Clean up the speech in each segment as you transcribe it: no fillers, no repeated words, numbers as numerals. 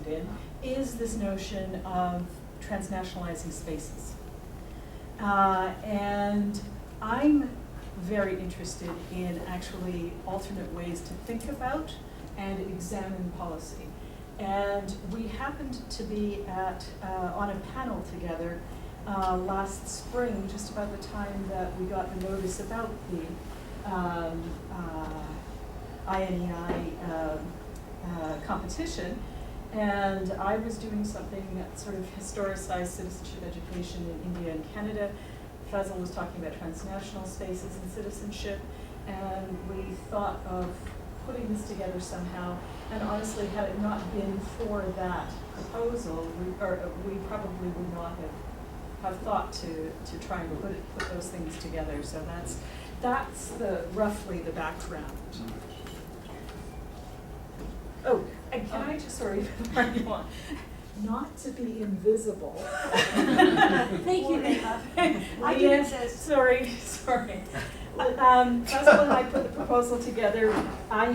interested in is this notion of transnationalizing spaces. And I'm very interested in actually alternate ways to think about and examine policy. And we happened to be on a panel together last spring, just about the time that we got the notice about the INEI competition. And I was doing something that sort of historicized citizenship education in India and Canada. Faisal was talking about transnational spaces and citizenship, and we thought of putting this together somehow. And honestly, had it not been for that proposal, we probably would not have thought to try and put those things together. So that's roughly the background. Oh, and can I just, sorry, before you want, not to be invisible. Thank you, Neha. I didn't say. Sorry. Faisal and I put the proposal together. I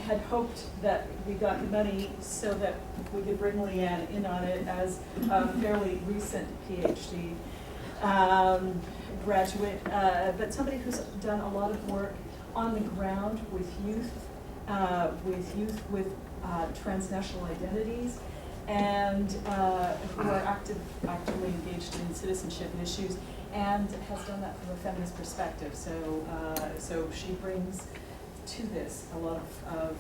had hoped that we got the money so that we could bring Leanne in on it as a fairly recent PhD graduate, but somebody who's done a lot of work on the ground with youth with transnational identities, and who are actively engaged in citizenship issues, and has done that from a feminist perspective. So she brings to this a lot of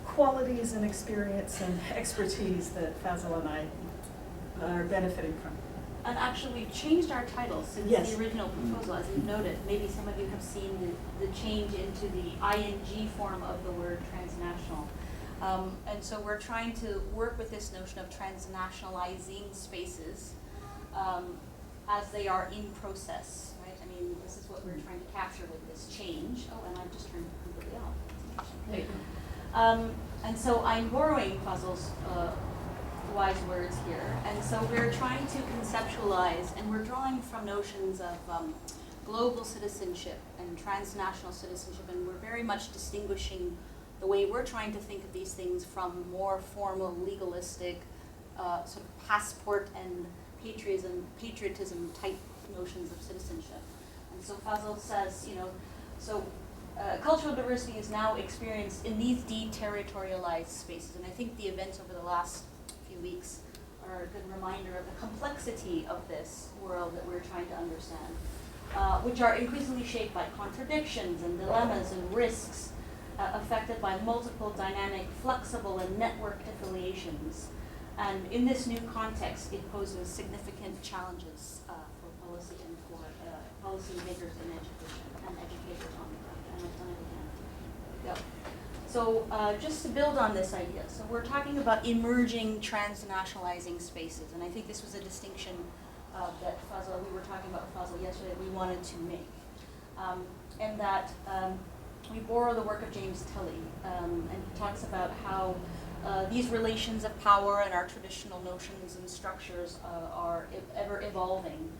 qualities and experience and expertise that Faisal and I are benefiting from. And actually, we've changed our title since Yes. the original proposal, as you've noted. Maybe some of you have seen the change into the ing form of the word transnational. And so we're trying to work with this notion of transnationalizing spaces as they are in process, right? I mean, this is what we're trying to capture with this change. Oh, and I've just turned it completely off. And so I'm borrowing Faisal's wise words here. And so we're trying to conceptualize, and we're drawing from notions of global citizenship and transnational citizenship, and we're very much distinguishing the way we're trying to think of these things from more formal, legalistic, sort of passport and patriotism type notions of citizenship. And so Faisal says, cultural diversity is now experienced in these deterritorialized spaces. And I think the events over the last few weeks are a good reminder of the complexity of this world that we're trying to understand, which are increasingly shaped by contradictions and dilemmas and risks, affected by multiple dynamic, flexible, and networked affiliations. And in this new context, it poses significant challenges for policy and for policymakers in education and educators on the ground. And I've done it again. Go. So just to build on this idea, so we're talking about emerging transnationalizing spaces, and I think this was a distinction that we were talking about with Faisal yesterday, we wanted to make. And that we borrow the work of James Tully, and he talks about how these relations of power and our traditional notions and structures are ever evolving,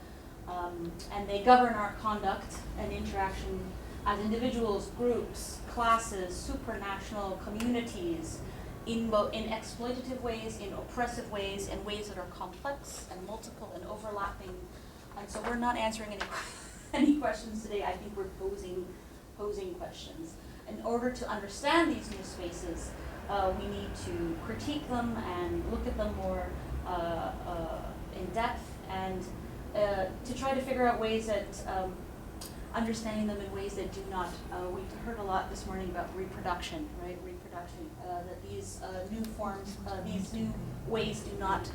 and they govern our conduct and interaction as individuals, groups, classes, supranational communities, in exploitative ways, in oppressive ways, in ways that are complex and multiple and overlapping. And so we're not answering any questions today. I think we're posing questions. In order to understand these new spaces, we need to critique them and look at them more in depth, and to try to figure out ways that understanding them in ways that do not, we heard a lot this morning about reproduction, right? Reproduction, that these new forms, these new ways do not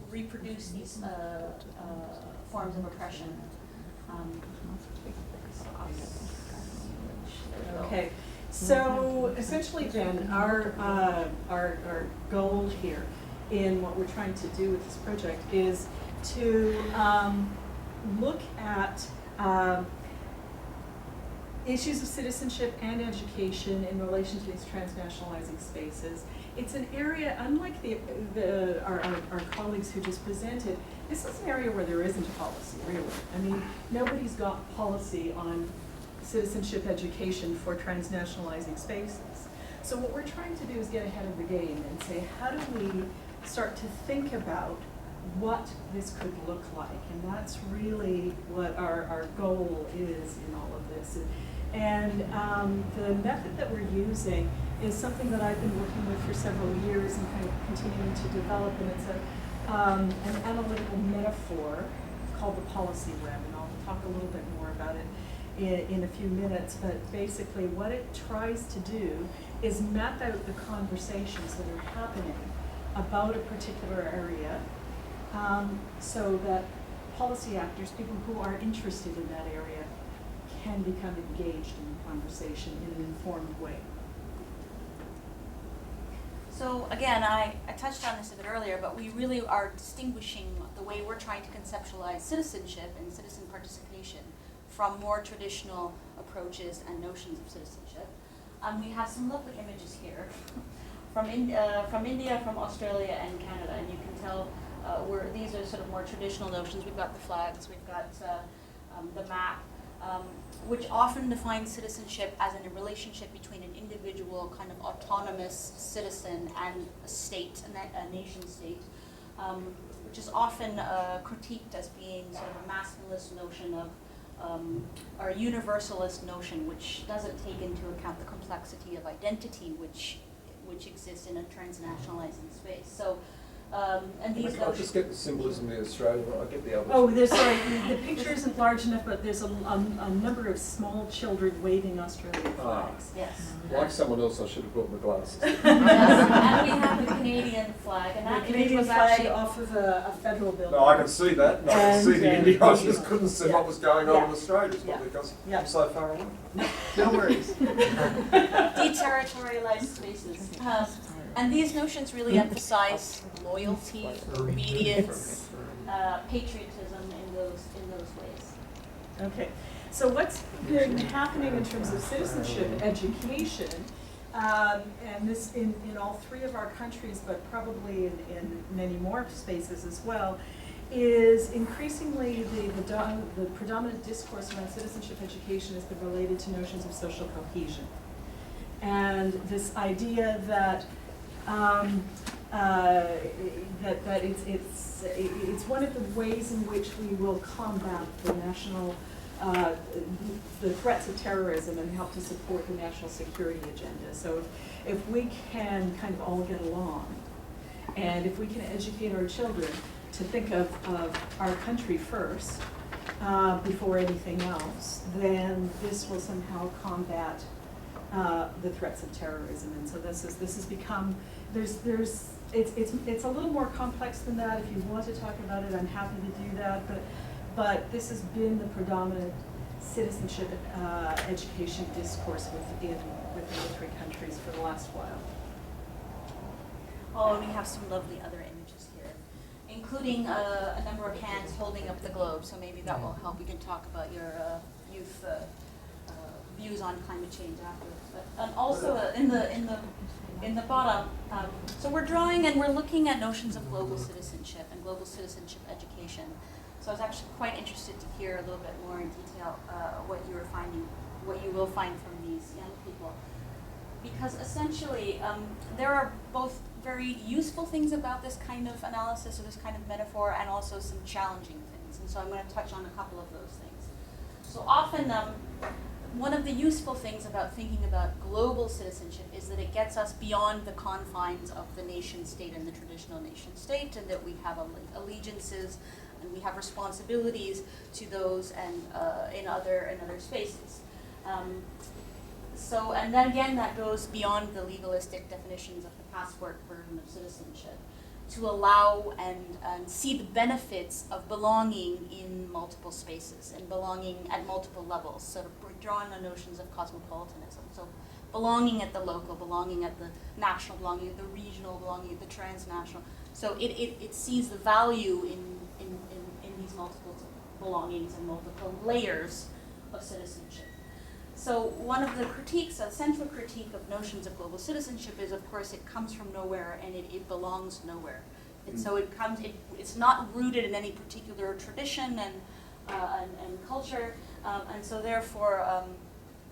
reproduce these forms of oppression. Okay, so essentially then our goal here in what we're trying to do with this project is to look at issues of citizenship and education in relation to these transnationalizing spaces. It's an area, unlike our colleagues who just presented, this is an area where there isn't a policy, really. I mean, nobody's got policy on citizenship education for transnationalizing spaces. So what we're trying to do is get ahead of the game and say, how do we start to think about what this could look like? And that's really what our goal is in all of this. And the method that we're using is something that I've been working with for several years and kind of continuing to develop, and it's an analytical metaphor called the policy web, and I'll talk a little bit more about it in a few minutes. But basically what it tries to do is map out the conversations that are happening about a particular area, so that policy actors, people who are interested in that area, can become engaged in the conversation in an informed way. So again, I touched on this a bit earlier, but we really are distinguishing the way we're trying to conceptualize citizenship and citizen participation from more traditional approaches and notions of citizenship. We have some lovely images here from India, from Australia and Canada, and you can tell these are sort of more traditional notions. We've got the flags, we've got the map, which often defines citizenship as in a relationship between an individual, kind of autonomous citizen and a state, a nation state, which is often critiqued as being sort of a maximalist notion of, or a universalist notion, which doesn't take into account the complexity of identity which exists in a transnationalizing space. So, and these I'll just get the symbolism in Australia, but I'll get the others. Oh, the picture isn't large enough, but there's a number of small children waving Australian flags. yes. Like someone else, I should have brought my glasses. Yes, and we have the Canadian flag, and The that Canadian was flag actually off of a federal building. No, I can see that, and I can see the And, India, I just couldn't see yeah. what was going on Yeah. in Australia, it's Yeah. probably because Yeah. I'm so far away. No worries. deterritorialized spaces. And these notions really emphasize loyalty, obedience, patriotism in those ways. Okay, so what's been happening in terms of citizenship education, and this in all three of our countries, but probably in many more spaces as well, is increasingly the predominant discourse around citizenship education has been related to notions of social cohesion. And this idea that that it's one of the ways in which we will combat the national the threats of terrorism and help to support the national security agenda. So if we can kind of all get along, and if we can educate our children to think of our country first before anything else, then this will somehow combat the threats of terrorism. And so this has become, it's a little more complex than that. If you want to talk about it, I'm happy to do that, but this has been the predominant citizenship education discourse within the three countries for the last while. Oh, and we have some lovely other images here, including a number of hands holding up the globe, so maybe that will help. We can talk about your youth views on climate change afterwards. But also in the bottom, so we're drawing and we're looking at notions of global citizenship and global citizenship education. So I was actually quite interested to hear a little bit more in detail what you were finding, what you will find from these young people. Because essentially, there are both very useful things about this kind of analysis or this kind of metaphor, and also some challenging things. And so I'm going to touch on a couple of those things. So often, one of the useful things about thinking about global citizenship is that it gets us beyond the confines of the nation state and the traditional nation state, and that we have allegiances and we have responsibilities to those and in other spaces. So, and then again, that goes beyond the legalistic definitions of the passport version of citizenship to allow and see the benefits of belonging in multiple spaces and belonging at multiple levels. So drawing on notions of cosmopolitanism. So belonging at the local, belonging at the national, belonging at the regional, belonging at the transnational. So it sees the value in these multiple belongings and multiple layers of citizenship. So one of the critiques, a central critique of notions of global citizenship is, of course, it comes from nowhere and it belongs nowhere. And so it's not rooted in any particular tradition and culture, and so therefore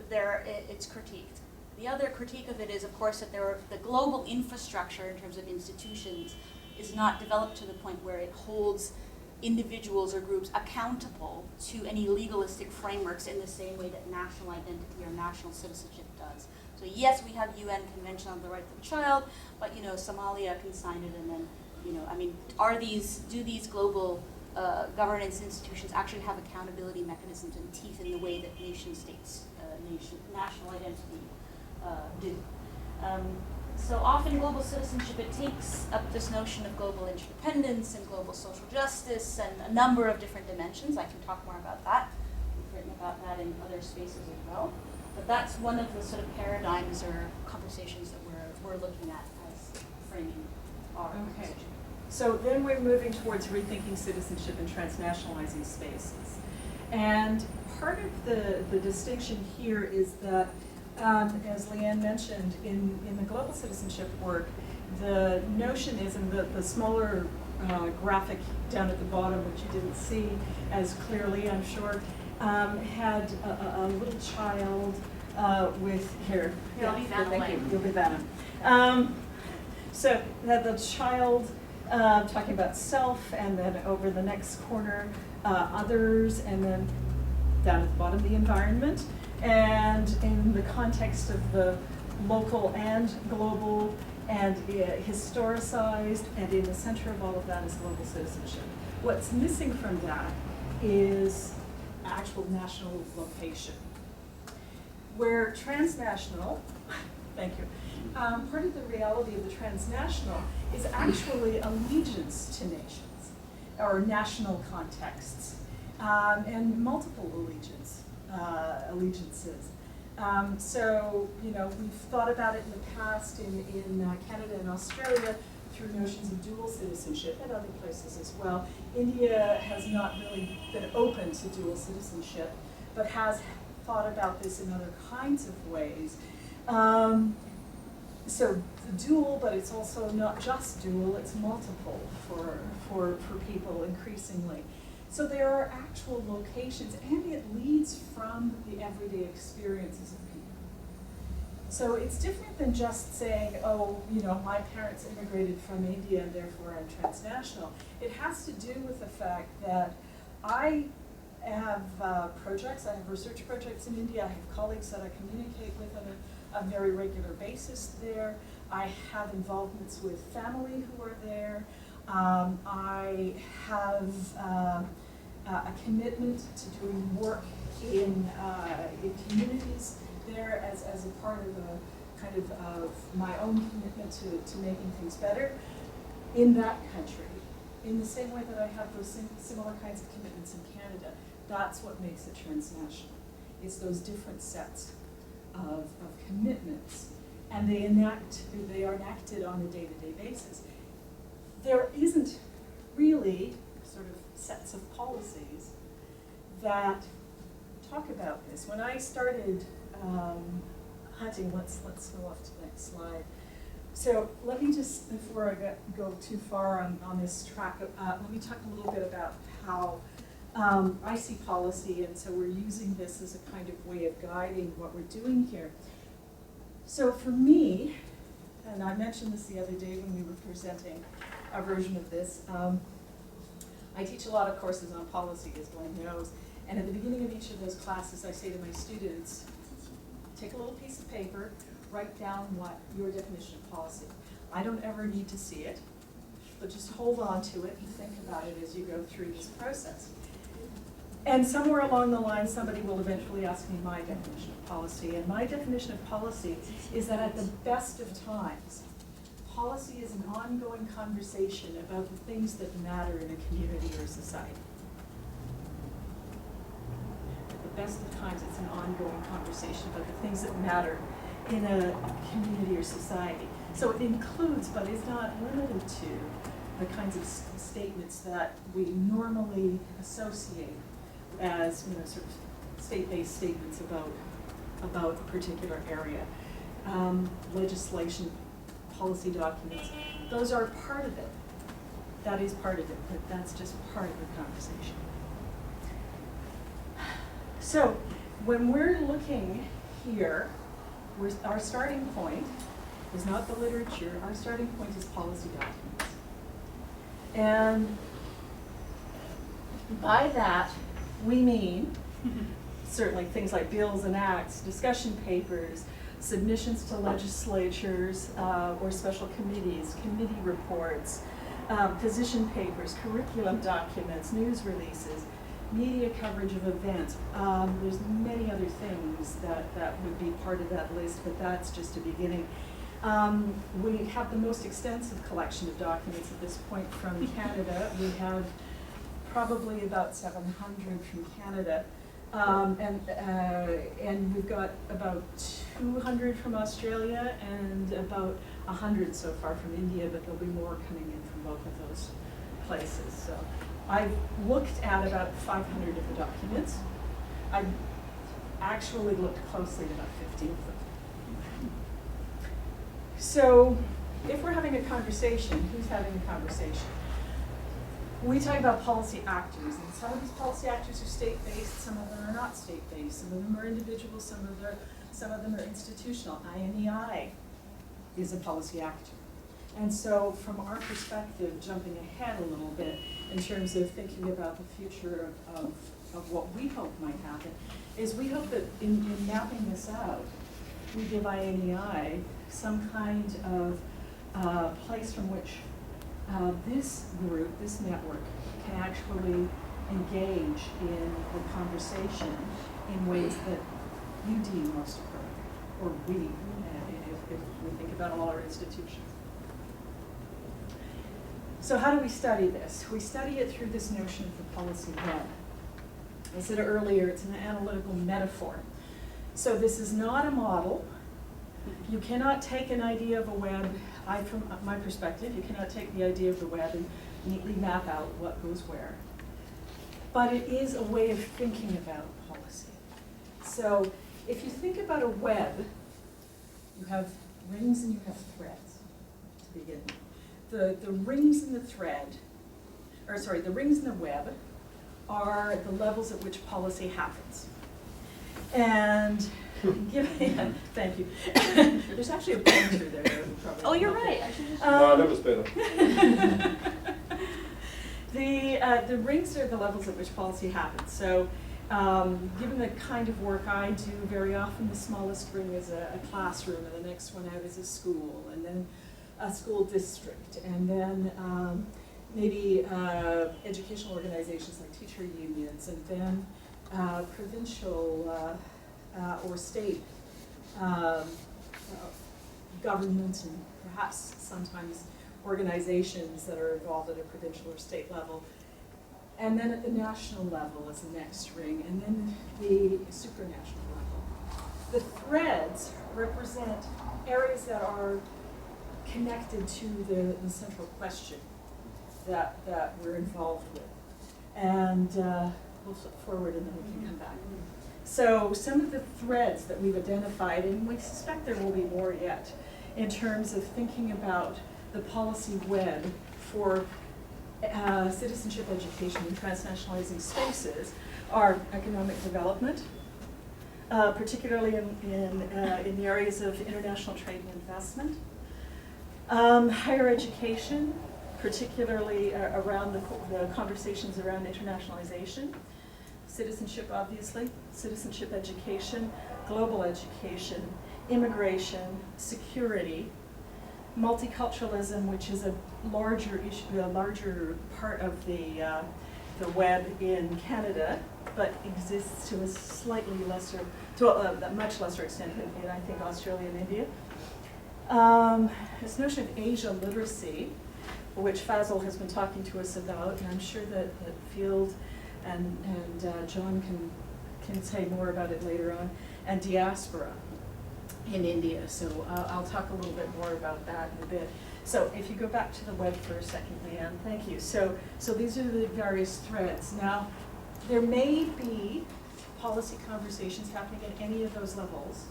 it's critiqued. The other critique of it is, of course, that the global infrastructure in terms of institutions is not developed to the point where it holds individuals or groups accountable to any legalistic frameworks in the same way that national identity or national citizenship does. So yes, we have UN Convention on the Rights of the Child, but Somalia can sign it, and then do these global governance institutions actually have accountability mechanisms and teeth in the way that nation states, national identity do? So often global citizenship, it takes up this notion of global interdependence and global social justice and a number of different dimensions. I can talk more about that. We've written about that in other spaces as well. But that's one of the sort of paradigms or conversations that we're looking at as framing our conversation. So then we're moving towards rethinking citizenship and transnationalizing spaces. And part of the distinction here is that, as Leanne mentioned, in the global citizenship work, the notion is, in the smaller graphic down at the bottom, which you didn't see as clearly, I'm sure, had a little child with, here, I'll be Vanna thank you, Lang. you'll be Vanna. So that the child talking about self, and then over the next corner, others, and then down at the bottom, the environment. And in the context of the local and global and historicized, and in the center of all of that is global citizenship. What's missing from that is actual national location. Where transnational, thank you, part of the reality of the transnational is actually allegiance to nations, or national contexts, and multiple allegiances. So, we've thought about it in the past in Canada and Australia through notions of dual citizenship, and other places as well. India has not really been open to dual citizenship, but has thought about this in other kinds of ways. So dual, but it's also not just dual, it's multiple for people increasingly. So there are actual locations, and it leads from the everyday experiences of people. So it's different than just saying, oh, my parents immigrated from India and therefore I'm transnational. It has to do with the fact that I have projects, I have research projects in India, I have colleagues that I communicate with on a very regular basis there. I have involvements with family who are there. I have a commitment to doing work in communities there as a part of a kind of my own commitment to making things better in that country. In the same way that I have those similar kinds of commitments in Canada. That's what makes it transnational. It's those different sets of commitments, and they are enacted on a day-to-day basis. There isn't really sort of sets of policies that talk about this. When I started hunting, let's go off to the next slide. So let me just, before I go too far on this track, let me talk a little bit about how I see policy, and so we're using this as a kind of way of guiding what we're doing here. So for me, and I mentioned this the other day when we were presenting a version of this, I teach a lot of courses on policy, as Glenn knows, and at the beginning of each of those classes I say to my students, take a little piece of paper, write down what your definition of policy. I don't ever need to see it, but just hold on to it and think about it as you go through this process. And somewhere along the line, somebody will eventually ask me my definition of policy. And my definition of policy is that at the best of times, policy is an ongoing conversation about the things that matter in a community or society. At the best of times, it's an ongoing conversation about the things that matter in a community or society. So it includes, but is not limited to, the kinds of statements that we normally associate as sort of state-based statements about a particular area. Legislation, policy documents, those are part of it. That is part of it, but that's just part of the conversation. So when we're looking here our starting point is not the literature, our starting point is policy documents. And by that, we mean certainly things like bills and acts, discussion papers, submissions to legislatures or special committees, committee reports, position papers, curriculum documents, news releases, media coverage of events. There's many other things that would be part of that list, but that's just a beginning. We have the most extensive collection of documents at this point from Canada. We have probably about 700 from Canada. And we've got about 200 from Australia and about 100 so far from India, but there'll be more coming in from both of those places. So I've looked at about 500 of the documents. I've actually looked closely at about 50 of them. So if we're having a conversation, who's having a conversation? We talk about policy actors, and some of these policy actors are state-based, some of them are not state-based, some of them are individual, some of them are institutional. INEI is a policy actor. And so from our perspective, jumping ahead a little bit in terms of thinking about the future of what we hope might happen, is we hope that in mapping this out, we give INEI some kind of place from which this group, this network, can actually engage in the conversation in ways that you deem most appropriate, or we, if we think about all our institutions. So how do we study this? We study it through this notion of the policy web. I said earlier, it's an analytical metaphor. So this is not a model. You cannot take an idea of a web, from my perspective, you cannot take the idea of the web and neatly map out what goes where. But it is a way of thinking about policy. So if you think about a web, you have rings and you have threads to begin with. The rings in the thread, the rings in the web are the levels at which policy happens. And thank you. There's actually a pointer there. Oh, you're right. I should just. No, that was better. The rings are the levels at which policy happens. So, given the kind of work I do, very often the smallest ring is a classroom, and the next one out is a school, and then a school district, and then maybe educational organizations like teacher unions, and then provincial or state government, and perhaps sometimes organizations that are involved at a provincial or state level. And then at the national level is the next ring, and then the supranational level. The threads represent areas that are connected to the central question that we're involved with. And we'll flip forward and then we can come back. So some of the threads that we've identified, and we suspect there will be more yet, in terms of thinking about the policy web for citizenship education and transnationalizing spaces, are economic development, particularly in the areas of international trade and investment, higher education, particularly around the conversations around internationalization, citizenship, obviously, citizenship education, global education, immigration, security, multiculturalism, which is a larger issue, a larger part of the web in Canada, but exists to a slightly lesser, to a much lesser extent in I think Australia and India. This notion of Asia literacy, which Fazil has been talking to us about, and I'm sure that Field and John can say more about it later on, and diaspora in India. So I'll talk a little bit more about that in a bit. So if you go back to the web for a second, Leanne, thank you. So these are the various threads. Now, there may be policy conversations happening at any of those levels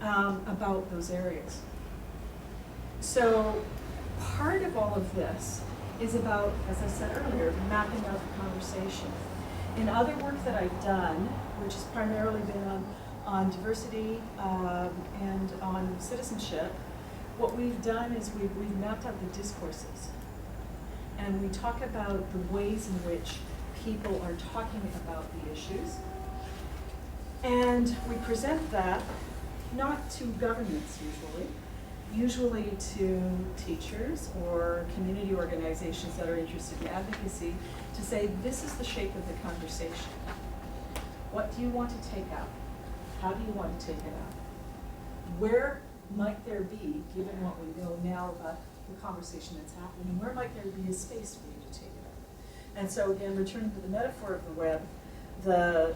about those areas. So part of all of this is about, as I said earlier, mapping out the conversation. In other work that I've done, which has primarily been on diversity and on citizenship, what we've done is we've mapped out the discourses. And we talk about the ways in which people are talking about the issues. And we present that not to governments usually to teachers or community organizations that are interested in advocacy, to say, this is the shape of the conversation. What do you want to take out? How do you want to take it out? Where might there be, given what we know now about the conversation that's happening, where might there be a space for you to take it out? And so again, returning to the metaphor of the web, the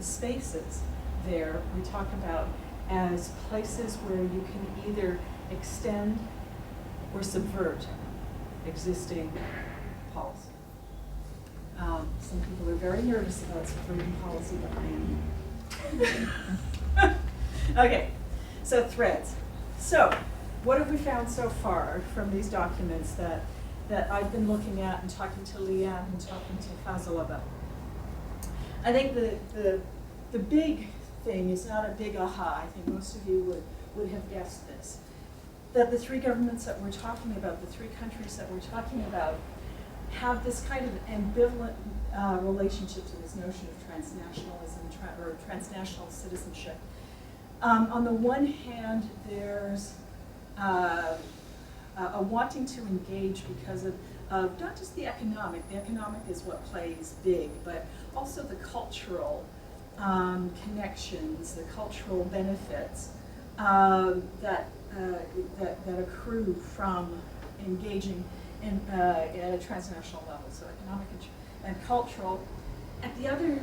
spaces there we talk about as places where you can either extend or subvert existing policy. Some people are very nervous about subverting policy, but I am. Okay, so threads. So, what have we found so far from these documents that I've been looking at and talking to Leanne and talking to Fazal about? I think the big thing is not a big aha. I think most of you would have guessed this. That the three governments that we're talking about, the three countries that we're talking about, have this kind of ambivalent relationship to this notion of transnationalism or transnational citizenship. On the one hand, there's a wanting to engage because of not just the economic is what plays big, but also the cultural connections, the cultural benefits that accrue from engaging at a transnational level, so economic and cultural.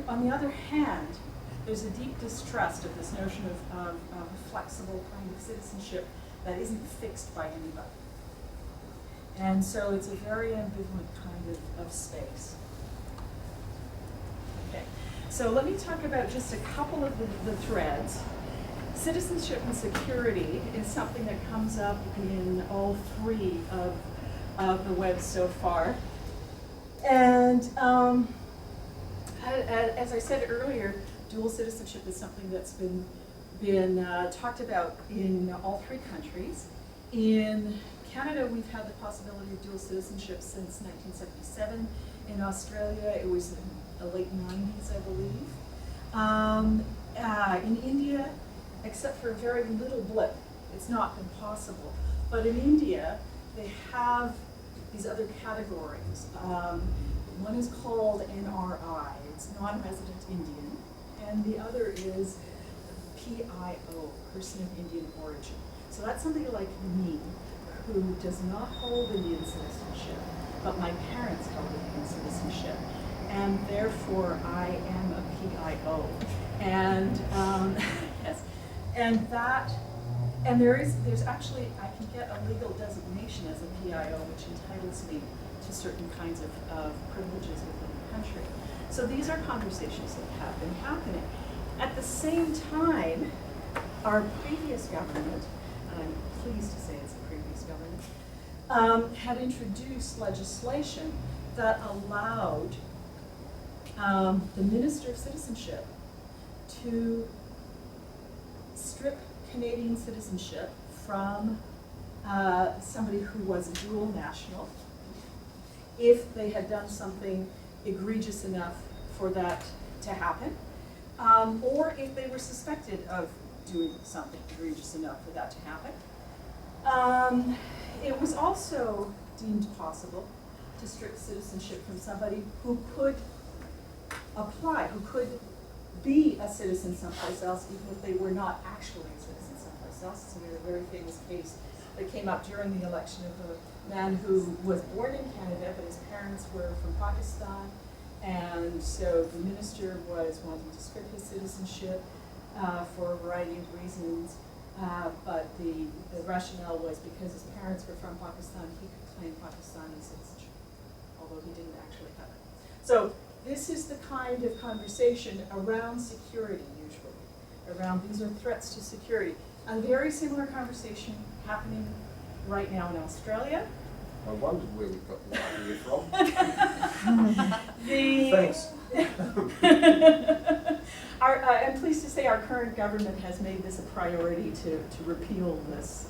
On the other hand, there's a deep distrust of this notion of a flexible kind of citizenship that isn't fixed by anybody. And so it's a very ambivalent kind of space. Okay, so let me talk about just a couple of the threads. Citizenship and security is something that comes up in all three of the webs so far. And as I said earlier, dual citizenship is something that's been talked about in all three countries. In Canada, we've had the possibility of dual citizenship since 1977. In Australia, it was in the late 90s, I believe. In India, except for a very little blip, it's not been possible. But in India, they have these other categories. One is called NRI, it's non-resident Indian, and the other is PIO, person of Indian origin. So that's somebody like me, who does not hold Indian citizenship, but my parents held Indian citizenship, and therefore I am a PIO. And yes, and there's actually, I can get a legal designation as a PIO, which entitles me to certain kinds of privileges within the country. So these are conversations that have been happening. At the same time, our previous government, and I'm pleased to say it's a previous government, had introduced legislation that allowed the Minister of Citizenship to strip Canadian citizenship from somebody who was a dual national if they had done something egregious enough for that to happen, or if they were suspected of doing something egregious enough for that to happen. It was also deemed possible to strip citizenship from somebody who could apply, who could be a citizen someplace else, even if they were not actually a citizen someplace else. So we had a very famous case that came up during the election of a man who was born in Canada, but his parents were from Pakistan, and so the minister was wanting to strip his citizenship for a variety of reasons, but the rationale was because his parents were from Pakistan, he could claim Pakistani citizenship, although he didn't actually have it. So this is the kind of conversation around security, usually. Around, these are threats to security. A very similar conversation happening right now in Australia. I wondered where we got the idea from. Thanks. I'm pleased to say our current government has made this a priority to repeal this,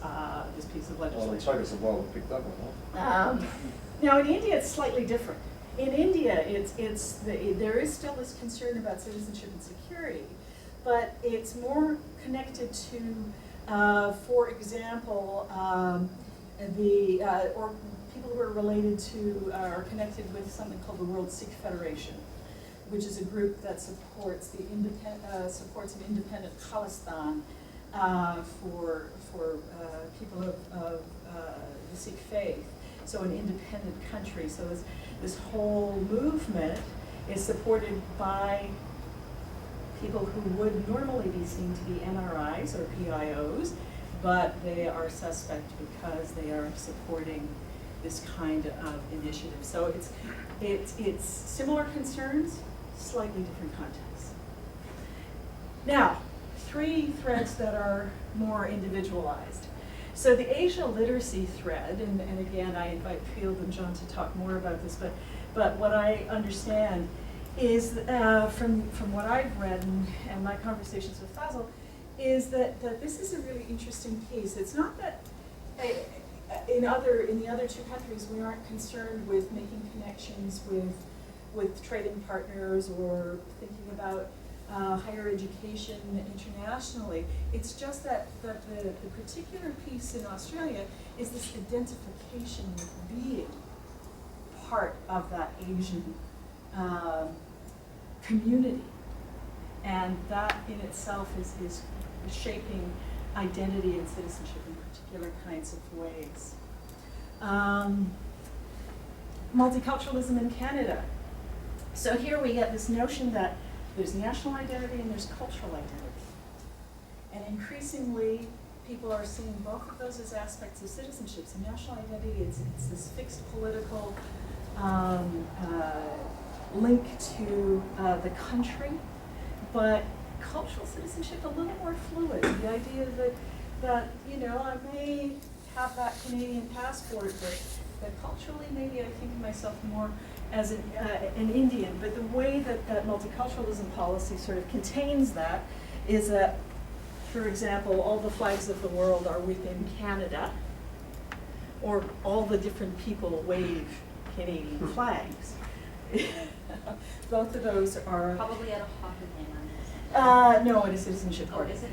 this piece of Well, it legislation. took us a while to pick that one up. Now in India, it's slightly different. In India, there is still this concern about citizenship and security, but it's more connected to, for example, or people who are related to, are connected with something called the World Sikh Federation, which is a group that supports the supports an independent Khalistan for people of the Sikh faith. So an independent country. So this whole movement is supported by people who would normally be seen to be NRIs or PIOs, but they are suspect because they are supporting this kind of initiative. So it's similar concerns, slightly different contexts. Now, 3 threads that are more individualized. So the Asia literacy thread, and again, I invite Field and John to talk more about this, but what I understand is, from what I've read and my conversations with Fazil, is that this is a really interesting piece. It's not that in the other 2 countries we aren't concerned with making connections with trading partners or thinking about higher education internationally. It's just that the particular piece in Australia is this identification with being part of that Asian community. And that in itself is shaping identity and citizenship in particular kinds of ways. Multiculturalism in Canada. So here we get this notion that there's national identity and there's cultural identity. And increasingly, people are seeing both of those as aspects of citizenship. So national identity, it's this fixed political link to the country, but cultural citizenship a little more fluid. The idea that you know, I may have that Canadian passport, but culturally maybe I think of myself more as an Indian. But the way that multiculturalism policy sort of contains that is that, for example, all the flags of the world are within Canada, or all the different people wave Canadian flags. Both of those are Probably at a hockey game. no, at a citizenship Oh, court. is it?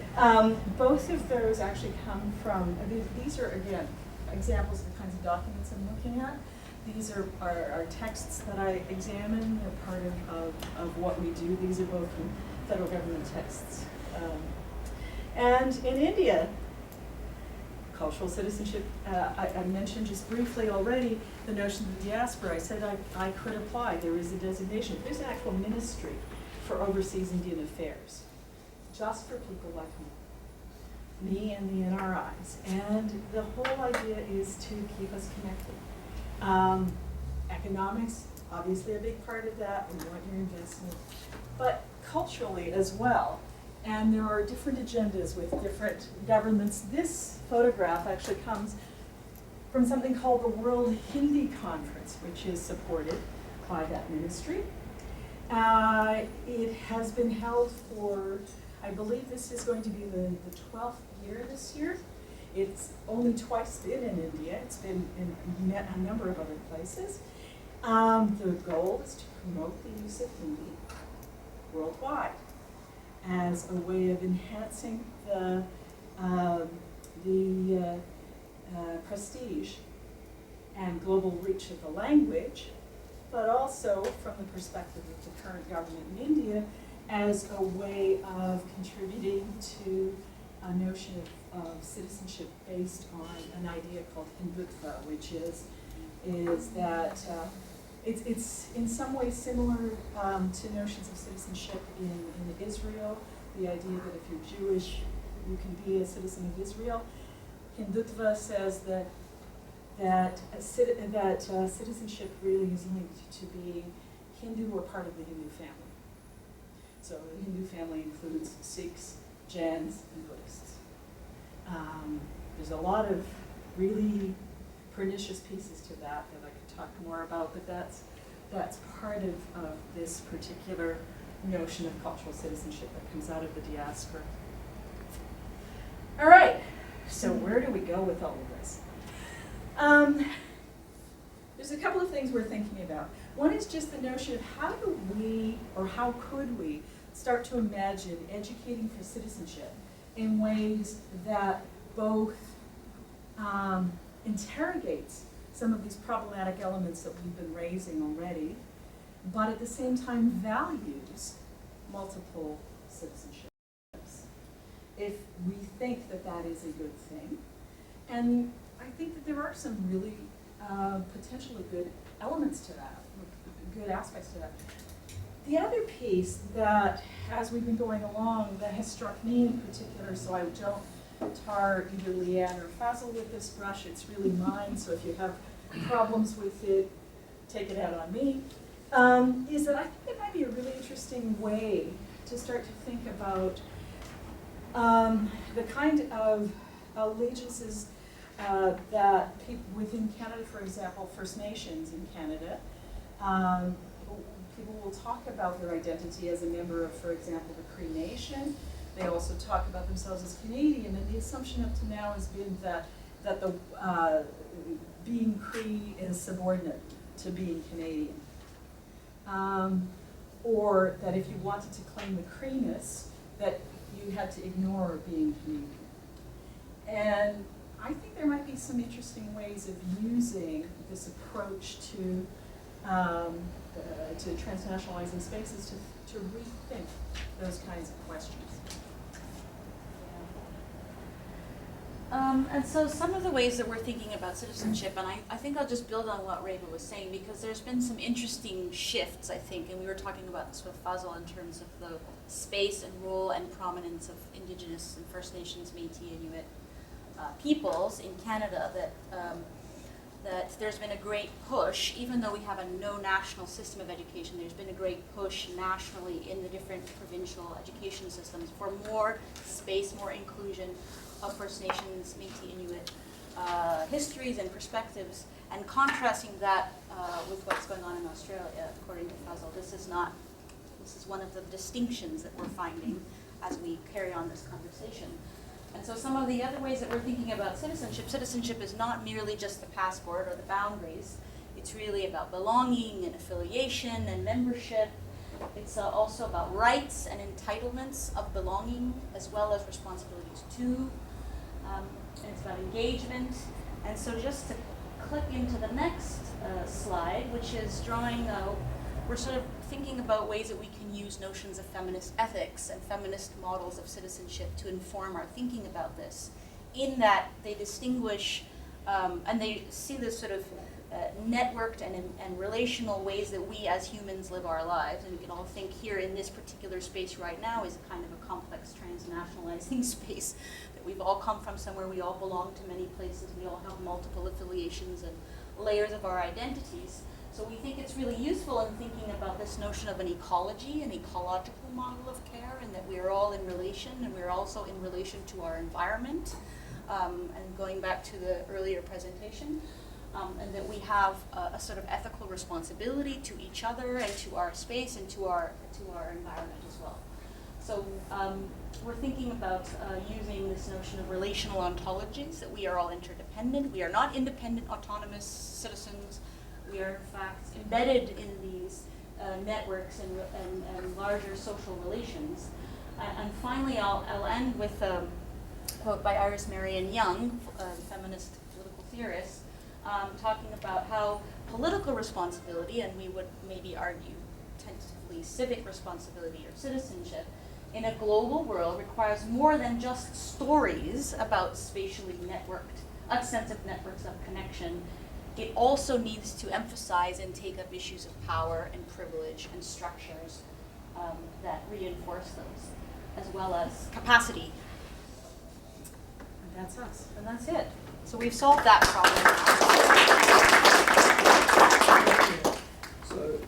Both of those actually come from, these are, again, examples of the kinds of documents I'm looking at. These are texts that I examine. They're part of what we do. These are both from federal government texts. And in India, cultural citizenship, I mentioned just briefly already the notion of the diaspora. I said I could apply. There is a designation. There's an actual ministry for overseas Indian affairs, just for people like me and the NRIs. And the whole idea is to keep us connected. Economics, obviously a big part of that. We want your investment, but culturally as well. And there are different agendas with different governments. This photograph actually comes from something called the World Hindi Conference, which is supported by that ministry. It has been held for, I believe this is going to be the 12th year this year. It's only twice been in India. It's been in a number of other places. The goal is to promote the use of Hindi worldwide as a way of enhancing the prestige and global reach of the language, but also from the perspective of the current government in India as a way of contributing to a notion of citizenship based on an idea called Hindutva, which is that it's in some ways similar to notions of citizenship in Israel. The idea that if you're Jewish, you can be a citizen of Israel. Hindutva says that citizenship really is linked to being Hindu or part of the Hindu family. So the Hindu family includes Sikhs, Jains, and Buddhists. There's a lot of really pernicious pieces to that I could talk more about, but that's part of this particular notion of cultural citizenship that comes out of the diaspora. All right, so where do we go with all of this? There's a couple of things we're thinking about. One is just the notion of how do we, or how could we, start to imagine educating for citizenship in ways that both interrogates some of these problematic elements that we've been raising already, but at the same time values multiple citizenships, if we think that that is a good thing. And I think that there are some really potentially good elements to that, good aspects to that. The other piece that, as we've been going along, that has struck me in particular, so I don't tar either Leanne or Fazil with this brush, it's really mine, so if you have problems with it, take it out on me, is that I think it might be a really interesting way to start to think about the kind of allegiances that people within Canada, for example, First Nations in Canada, people will talk about their identity as a member of, for example, the Cree Nation. They also talk about themselves as Canadian, and the assumption up to now has been that the being Cree is subordinate to being Canadian, or that if you wanted to claim the Creeness, that you had to ignore being Canadian. And I think there might be some interesting ways of using this approach to transnationalizing spaces to rethink those kinds of questions. And so some of the ways that we're thinking about citizenship, and I think I'll just build on what Reba was saying, because there's been some interesting shifts, I think, and we were talking about this with Fazal in terms of the space and role and prominence of Indigenous and First Nations, Métis, Inuit peoples in Canada, that there's been a great push, even though we have a no national system of education, there's been a great push nationally in the different provincial education systems for more space, more inclusion of First Nations, Métis, Inuit histories and perspectives, and contrasting that with what's going on in Australia, according to Fazal. This is one of the distinctions that we're finding as we carry on this conversation. And so some of the other ways that we're thinking about citizenship is not merely just the passport or the boundaries. It's really about belonging and affiliation and membership. It's also about rights and entitlements of belonging, as well as responsibilities too. And it's about engagement. And so just to click into the next slide, which is drawing we're sort of thinking about ways that we can use notions of feminist ethics and feminist models of citizenship to inform our thinking about this, in that they distinguish and they see this sort of networked and relational ways that we as humans live our lives. And we can all think here in this particular space right now is a kind of a complex transnationalizing space, that we've all come from somewhere, we all belong to many places, we all have multiple affiliations and layers of our identities. So we think it's really useful in thinking about this notion of an ecology, an ecological model of care, and that we are all in relation, and we're also in relation to our environment. And going back to the earlier presentation, and that we have a sort of ethical responsibility to each other and to our space and to our environment as well. So we're thinking about using this notion of relational ontologies, that we are all interdependent. We are not independent, autonomous citizens. We are, in fact, embedded in these networks and larger social relations. And finally, I'll end with a quote by Iris Marion Young, a feminist political theorist, talking about how political responsibility, and we would maybe argue tentatively civic responsibility or citizenship, in a global world requires more than just stories about spatially networked, a sense of networks of connection. It also needs to emphasize and take up issues of power and privilege and structures that reinforce those, as well as capacity. And that's us. And that's it. So we've solved that problem. So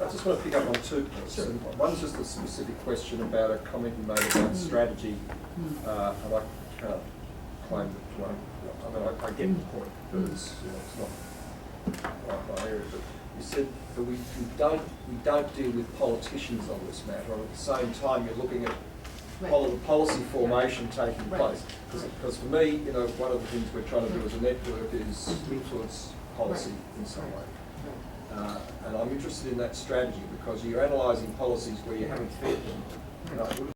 I just want to pick up on two points. Sure. One's just a specific question about a comment you made about strategy. And I can't claim that I mean, I get the point, but it's not my area. But you said that we don't deal with politicians on this matter, and at the same time you're looking at policy formation taking Right. place. Because for me, you know, one of the things we're trying to do as a network is influence policy in some way. And I'm interested in that strategy because you're analysing policies where you haven't fed them. And I would